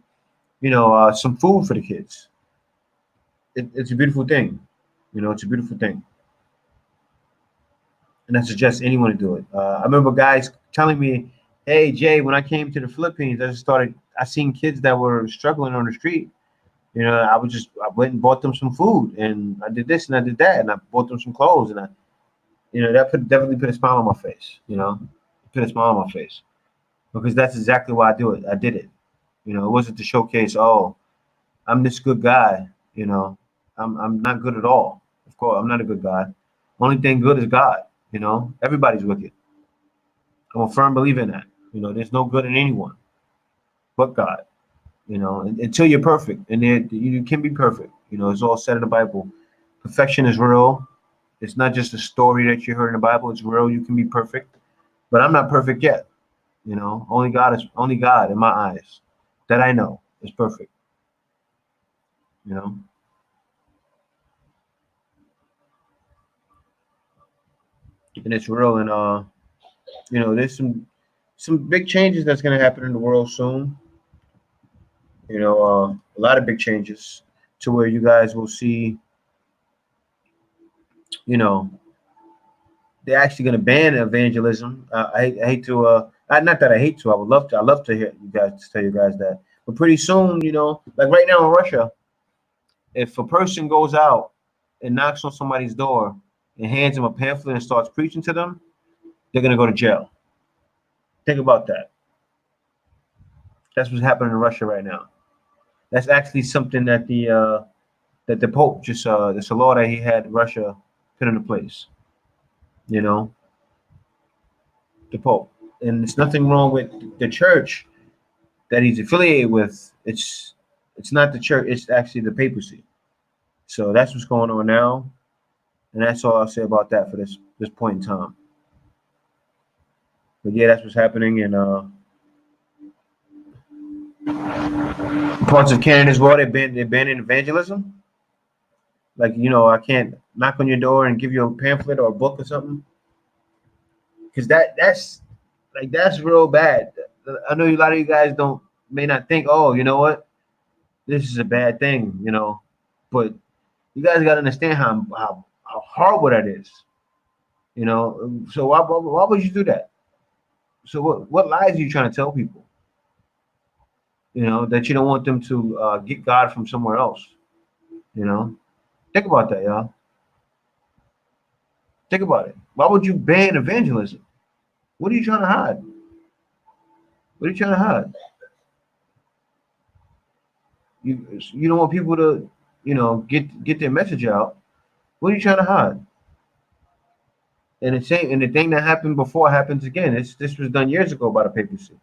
you know, some food for the kids? It's a beautiful thing. You know, it's a beautiful thing. And I suggest anyone to do it. I remember guys telling me, "Hey, Jay, when I came to the Philippines, I seen kids that were struggling on the street. You know, I went and bought them some food, and I did this and I did that, and I bought them some clothes, and you know, that definitely put a smile on my face. You know, put a smile on my face, because that's exactly why I do it. I did it. You know, it wasn't to showcase, oh, I'm this good guy. You know, I'm not good at all. Of course, I'm not a good guy. Only thing good is God. You know, everybody's wicked. I'm a firm believer in that. You know, there's no good in anyone but God. You know, until you're perfect, and then you can be perfect. You know, it's all said in the Bible. Perfection is real. It's not just a story that you heard in the Bible. It's real. You can be perfect, but I'm not perfect yet. You know, only God in my eyes that I know is perfect. You know, and it's real. And you know, there's some big changes that's gonna happen in the world soon. You know, a lot of big changes to where you guys will see. You know, they're actually going to ban evangelism. I hate to, not that I hate to. I would love to. I love to hear you guys tell you guys that. But pretty soon, you know, like right now in Russia, if a person goes out and knocks on somebody's door and hands them a pamphlet and starts preaching to them, they're going to go to jail. Think about that. That's what's happening in Russia right now. That's actually something that the Pope just it's a law that he had Russia put into place. You know, the Pope, and there's nothing wrong with the church that he's affiliated with. It's not the church, it's actually the papacy. So that's what's going on now, and that's all I'll say about that for this point in time. But yeah, that's what's happening in parts of Canada as well. They're banning evangelism. Like, you know, I can't knock on your door and give you a pamphlet or a book or something, because that's real bad. I know a lot of you guys may not think, oh, you know what, this is a bad thing, you know, but you guys got to understand how horrible that is, you know. So why would you do that? So what lies are you trying to tell people? You know, that you don't want them to get God from somewhere else. You know, think about that, y'all. Think about it. Why would you ban evangelism? What are you trying to hide? What are you trying to hide? You don't want people to, you know, get their message out. What are you trying to hide? And the thing that happened before happens again. This was done years ago by the papacy.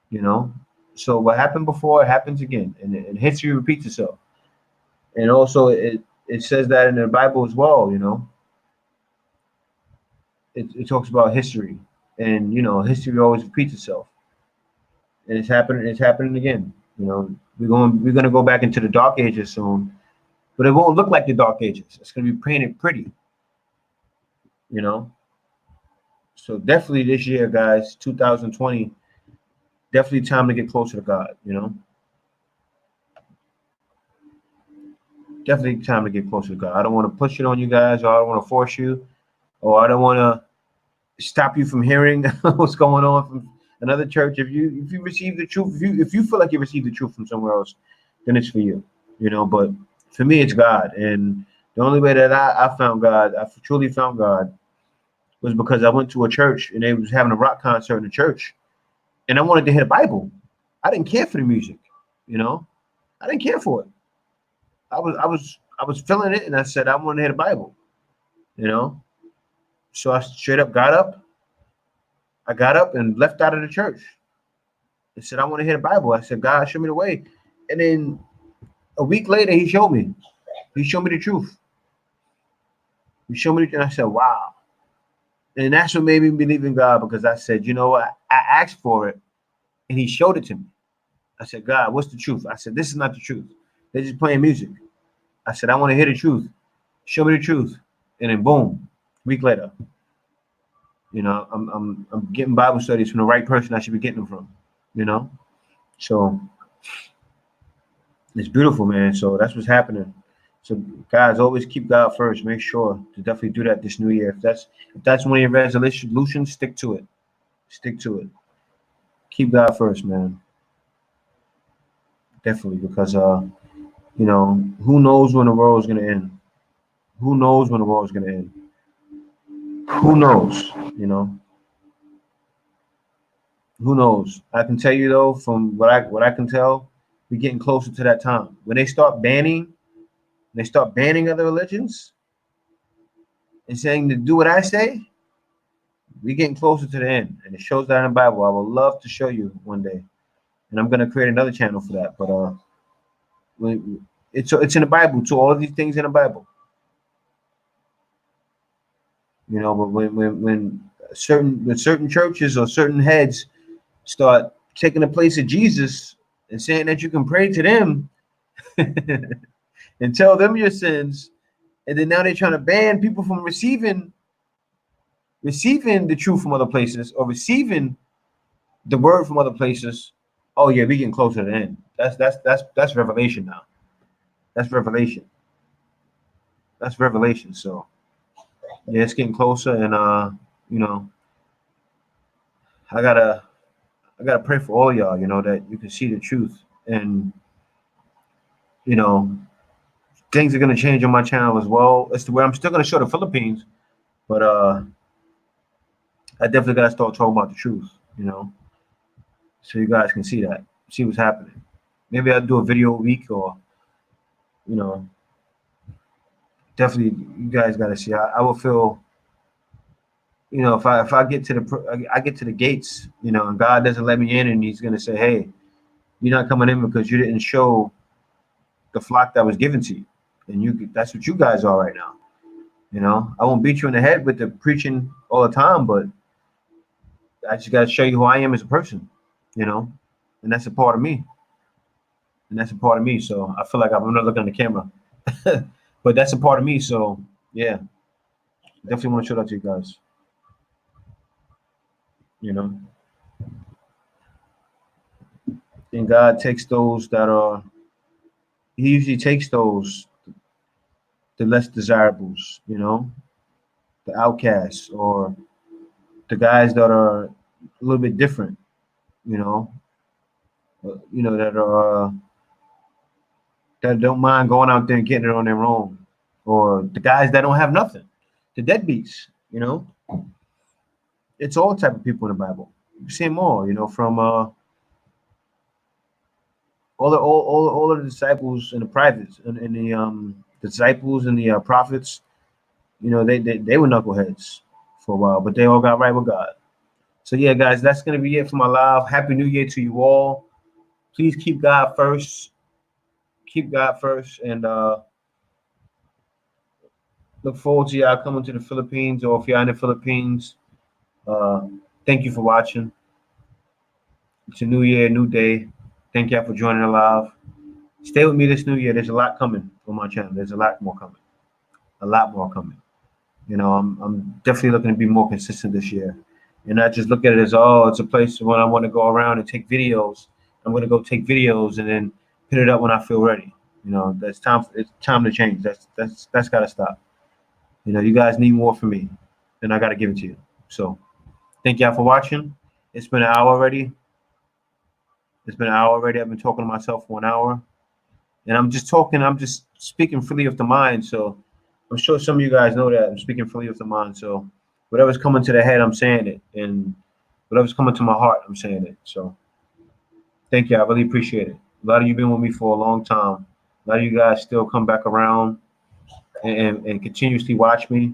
You know, so what happened before happens again, and history repeats itself. And also, it says that in the Bible as well. You know, it talks about history, and you know, history always repeats itself, and it's happening again. You know, we're gonna go back into the dark ages soon, but it won't look like the dark ages. It's gonna be painted pretty. You know, so definitely this year, guys, 2020, definitely time to get closer to God. You know, definitely time to get closer to God. I don't want to push it on you guys, or I don't want to force you, or I don't want to stop you from hearing what's going on from another church. If you receive the truth, if you feel like you received the truth from somewhere else, then it's for you, you know. But for me, it's God, and the only way that I found God, I truly found God, was because I went to a church and they was having a rock concert in the church, and I wanted to hear the Bible. I didn't care for the music, you know. I didn't care for it. I was feeling it, and I said I want to hear the Bible, you know. So I straight up got up. I got up and left out of the church. I said I want to hear the Bible. I said, God, show me the way. And then a week later, He showed me. He showed me the truth. He showed me, and I said, wow. And that's what made me believe in God, because I said, you know what? I asked for it, and He showed it to me. I said, God, what's the truth? I said, this is not the truth. They're just playing music. I said, I want to hear the truth. Show me the truth. And then boom, a week later, you know, I'm getting Bible studies from the right person I should be getting them from, you know. So it's beautiful, man. So that's what's happening. So guys, always keep God first. Make sure to definitely do that this new year. If that's one of your resolutions, stick to it. Stick to it. Keep God first, man. Definitely, because you know, who knows when the world is gonna end? Who knows when the world is gonna end? Who knows? You know. Who knows? I can tell you though, from what I can tell, we're getting closer to that time. When they start banning other religions and saying to do what I say, we're getting closer to the end. And it shows that in the Bible. I would love to show you one day. And I'm gonna create another channel for that. But it's in the Bible too. All of these things in the Bible. You know, but when certain churches or certain heads start taking the place of Jesus and saying that you can pray to them and tell them your sins, and then now they're trying to ban people from receiving the truth from other places, or receiving the word from other places. Oh yeah, we getting closer to the end. That's revelation now. That's revelation. That's revelation. So yeah, it's getting closer, and you know, I gotta pray for all y'all, you know, that you can see the truth, and you know, things are gonna change on my channel as well. It's the way I'm still gonna show the Philippines, but I definitely gotta start talking about the truth, you know, so you guys can see what's happening. Maybe I'll do a video a week, or you know, definitely you guys gotta see. I will feel, you know, if I get to the gates, you know, and God doesn't let me in, and He's gonna say, hey, you're not coming in because you didn't show the flock that was given to you, and that's what you guys are right now. You know, I won't beat you in the head with the preaching all the time, but I just gotta show you who I am as a person, you know, and that's a part of me. So I feel like I'm not looking at the camera, but that's a part of me. So yeah, definitely want to show that to you guys. You know, and God takes those that are. He usually takes those, the less desirables, you know, the outcasts, or the guys that are a little bit different, you know, that are that don't mind going out there and getting it on their own, or the guys that don't have nothing, the deadbeats, you know. It's all type of people in the Bible. You see them all, you know, from all the disciples and the prophets, and the disciples and the prophets. You know, they were knuckleheads for a while, but they all got right with God. So yeah, guys, that's gonna be it for my live. Happy New Year to you all. Please keep God first. Keep God first, and look forward to y'all coming to the Philippines, or if you're in the Philippines, thank you for watching. It's a new year, new day. Thank y'all for joining the live. Stay with me this new year. There's a lot coming on my channel. There's a lot more coming. You know, I'm definitely looking to be more consistent this year, and not just look at it as, oh, it's a place when I want to go around and take videos. I'm going to go take videos and then put it up when I feel ready. You know, it's time to change. That's got to stop. You know, you guys need more from me, and I got to give it to you. So, thank y'all for watching. It's been an hour already. I've been talking to myself for an hour, and I'm just talking. I'm just speaking freely of the mind. So, I'm sure some of you guys know that I'm speaking freely of the mind. So, whatever's coming to the head, I'm saying it, and whatever's coming to my heart, I'm saying it. So, thank you. I really appreciate it. A lot of you been with me for a long time. A lot of you guys still come back around and continuously watch me.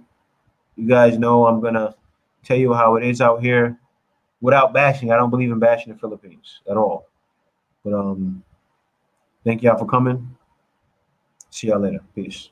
You guys know I'm gonna tell you how it is out here without bashing. I don't believe in bashing the Philippines at all. But thank y'all for coming. See y'all later. Peace.